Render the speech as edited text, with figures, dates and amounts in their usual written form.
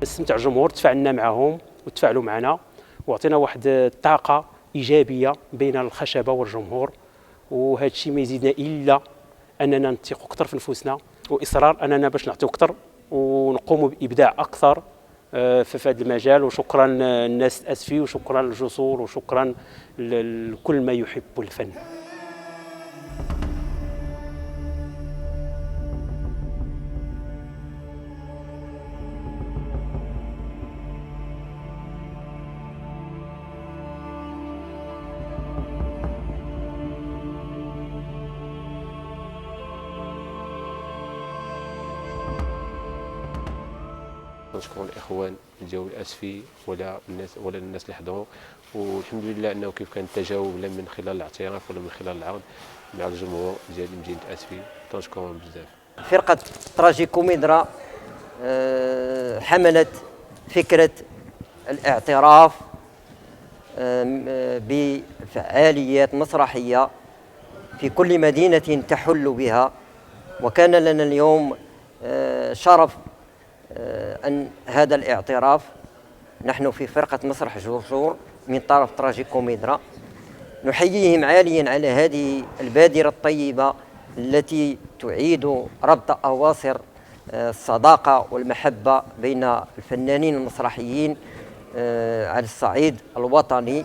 استمتع الجمهور، تفاعلنا معهم وتفاعلوا معنا وعطينا واحد الطاقة إيجابية بين الخشبة والجمهور، وهذا الشيء ما يزيدنا إلا أننا نثق أكثر في نفوسنا وإصرار أننا باش نعطيو أكثر ونقوموا بإبداع أكثر في هذا المجال. وشكرا الناس الأسفي وشكرا للجسور وشكرا لكل ما يحب الفن. نشكر الاخوان الجو الاسفي ولا الناس اللي حضروا، والحمد لله انه كيف كان التجاوب لا من خلال الاعتراف ولا من خلال العرض مع الجمهور ديال مدينه اسفي، تنشكرهم بزاف. فرقه تراجيكوميدرا حملت فكره الاعتراف بفعاليات مسرحيه في كل مدينه تحل بها، وكان لنا اليوم شرف أن هذا الاعتراف نحن في فرقة مسرح جسور من طرف تراجيكوميدرا نحييهم عاليا على هذه البادرة الطيبة التي تعيد ربط أواصر الصداقة والمحبة بين الفنانين المسرحيين على الصعيد الوطني.